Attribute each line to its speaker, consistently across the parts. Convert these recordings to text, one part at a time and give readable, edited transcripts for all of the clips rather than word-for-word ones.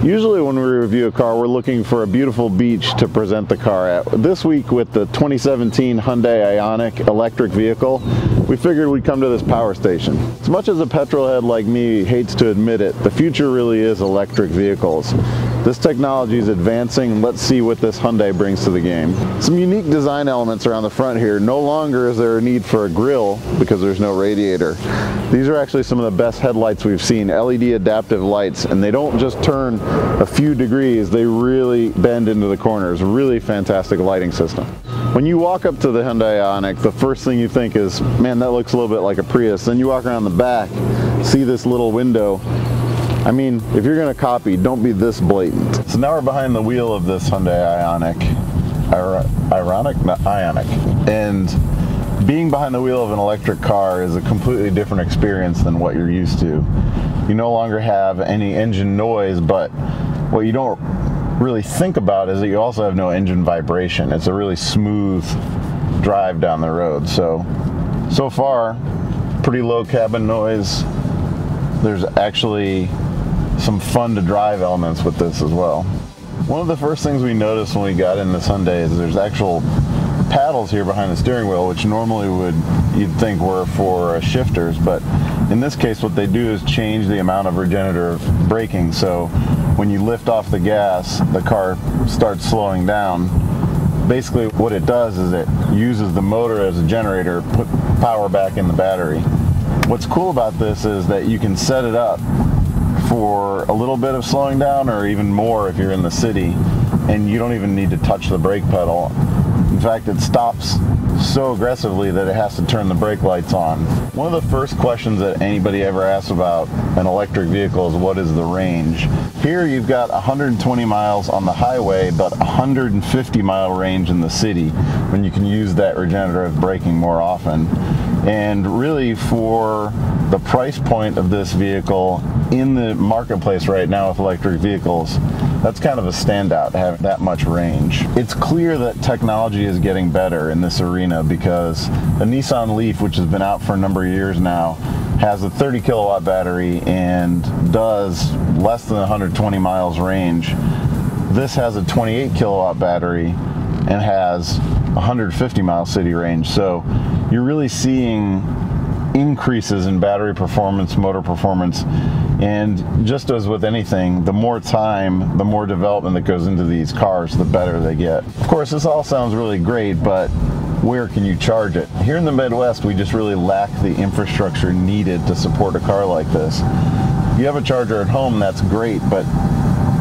Speaker 1: Usually when we review a car, we're looking for a beautiful beach to present the car at. This week with the 2017 Hyundai Ioniq electric vehicle, we figured we'd come to this power station. As much as a petrol head like me hates to admit it, the future really is electric vehicles. This technology is advancing, and let's see what this Hyundai brings to the game. Some unique design elements around the front here. No longer is there a need for a grille because there's no radiator. These are actually some of the best headlights we've seen, LED adaptive lights, and they don't just turn a few degrees, they really bend into the corners. Really fantastic lighting system. When you walk up to the Hyundai Ioniq, the first thing you think is, man, that looks a little bit like a Prius. Then you walk around the back, see this little window. I mean, if you're going to copy, don't be this blatant. So now we're behind the wheel of this Hyundai Ioniq. Ioniq. And being behind the wheel of an electric car is a completely different experience than what you're used to. You no longer have any engine noise, but what you don't really think about is that you also have no engine vibration. It's a really smooth drive down the road. So far, pretty low cabin noise. There's actually some fun to drive elements with this as well. One of the first things we noticed when we got in this Hyundai is there's actual paddles here behind the steering wheel, which normally you'd think were for shifters, but in this case what they do is change the amount of regenerative braking. So when you lift off the gas, the car starts slowing down. Basically what it does is it uses the motor as a generator, put power back in the battery. What's cool about this is that you can set it up for a little bit of slowing down or even more if you're in the city, and you don't even need to touch the brake pedal. In fact, it stops so aggressively that it has to turn the brake lights on. One of the first questions that anybody ever asks about an electric vehicle is, what is the range? Here you've got 120 miles on the highway, but 150-mile range in the city when you can use that regenerative braking more often. And really, for the price point of this vehicle in the marketplace right now with electric vehicles, that's kind of a standout to have that much range. It's clear that technology is getting better in this arena because the Nissan Leaf, which has been out for a number of years now, has a 30 kilowatt battery and does less than 120 miles range. This has a 28 kilowatt battery and has 150 mile city range. So you're really seeing increases in battery performance, motor performance, and just as with anything, the more time, the more development that goes into these cars, the better they get. Of course, this all sounds really great, but where can you charge it? Here in the Midwest, we just really lack the infrastructure needed to support a car like this. If you have a charger at home, that's great, but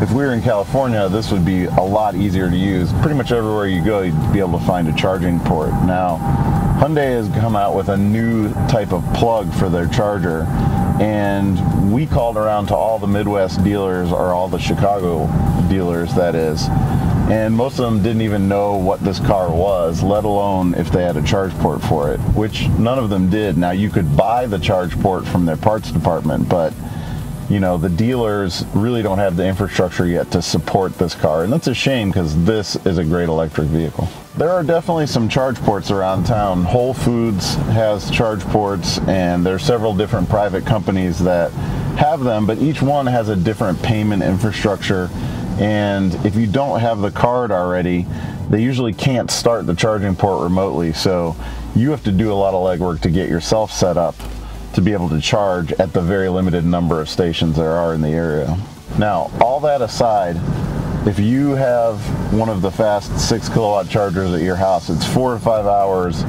Speaker 1: if we were in California, this would be a lot easier to use. Pretty much everywhere you go, you'd be able to find a charging port. Now, Hyundai has come out with a new type of plug for their charger, and we called around to all the Midwest dealers, or all the Chicago dealers that is, and most of them didn't even know what this car was, let alone if they had a charge port for it, which none of them did. Now, you could buy the charge port from their parts department, but you know, the dealers really don't have the infrastructure yet to support this car, and that's a shame because this is a great electric vehicle. There are definitely some charge ports around town. Whole Foods has charge ports, and there are several different private companies that have them, but each one has a different payment infrastructure, and if you don't have the card already, they usually can't start the charging port remotely, so you have to do a lot of legwork to get yourself set up to be able to charge at the very limited number of stations there are in the area. Now, all that aside, if you have one of the fast 6 kilowatt chargers at your house, it's 4 to 5 hours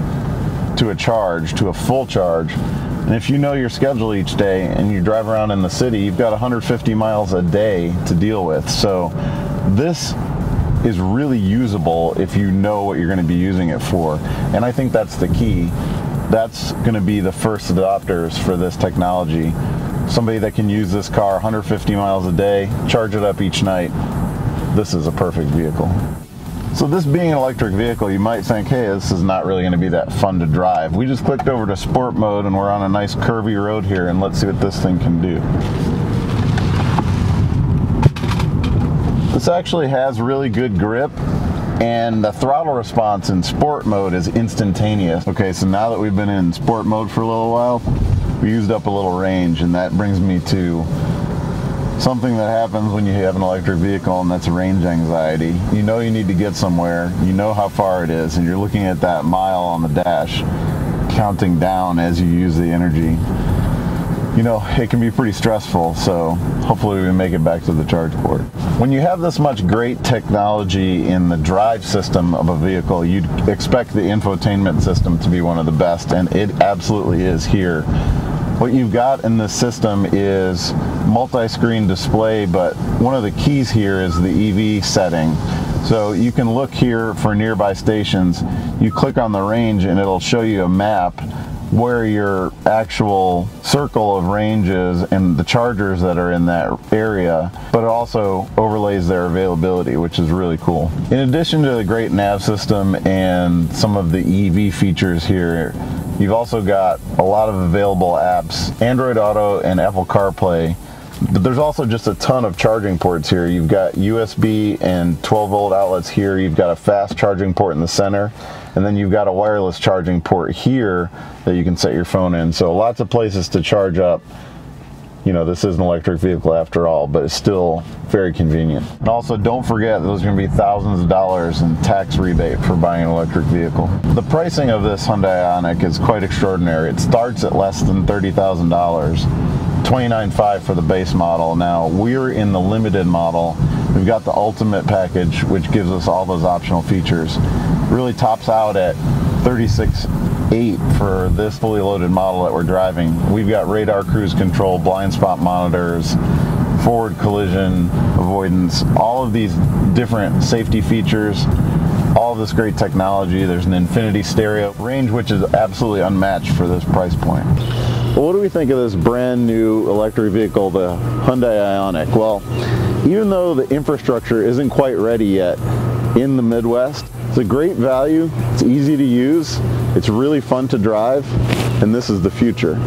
Speaker 1: to a charge, to a full charge. And if you know your schedule each day and you drive around in the city, you've got 150 miles a day to deal with. So this is really usable if you know what you're going to be using it for. And I think that's the key. That's going to be the first adopters for this technology. Somebody that can use this car 150 miles a day, charge it up each night. This is a perfect vehicle. So this being an electric vehicle, you might think, hey, this is not really going to be that fun to drive. We just clicked over to sport mode and we're on a nice curvy road here, and let's see what this thing can do. This actually has really good grip, and the throttle response in sport mode is instantaneous. Okay, so now that we've been in sport mode for a little while, we used up a little range, and that brings me to something that happens when you have an electric vehicle, and that's range anxiety. You know you need to get somewhere, you know how far it is, and you're looking at that mile on the dash, counting down as you use the energy. You know, it can be pretty stressful, so hopefully we make it back to the charge port. When you have this much great technology in the drive system of a vehicle, you'd expect the infotainment system to be one of the best, and it absolutely is here. What you've got in this system is multi-screen display, but one of the keys here is the EV setting. So you can look here for nearby stations, you click on the range and it'll show you a map where your actual circle of range is and the chargers that are in that area, but it also overlays their availability, which is really cool. In addition to the great nav system and some of the EV features here, you've also got a lot of available apps, Android Auto and Apple CarPlay, but there's also just a ton of charging ports here. You've got USB and 12-volt outlets here, you've got a fast charging port in the center, and then you've got a wireless charging port here that you can set your phone in. So lots of places to charge up. You know, this is an electric vehicle after all, but it's still very convenient. And also don't forget, there's gonna be thousands of dollars in tax rebate for buying an electric vehicle. The pricing of this Hyundai Ioniq is quite extraordinary. It starts at less than $30,000, $29,500 for the base model. Now, we're in the limited model. We've got the ultimate package, which gives us all those optional features. It really tops out at $36,800 for this fully loaded model that we're driving. We've got radar cruise control, blind spot monitors, forward collision avoidance, all of these different safety features, all of this great technology. There's an infinity stereo range, which is absolutely unmatched for this price point. Well, what do we think of this brand new electric vehicle, the Hyundai Ioniq? Well, even though the infrastructure isn't quite ready yet in the Midwest, it's a great value, it's easy to use, it's really fun to drive, and this is the future.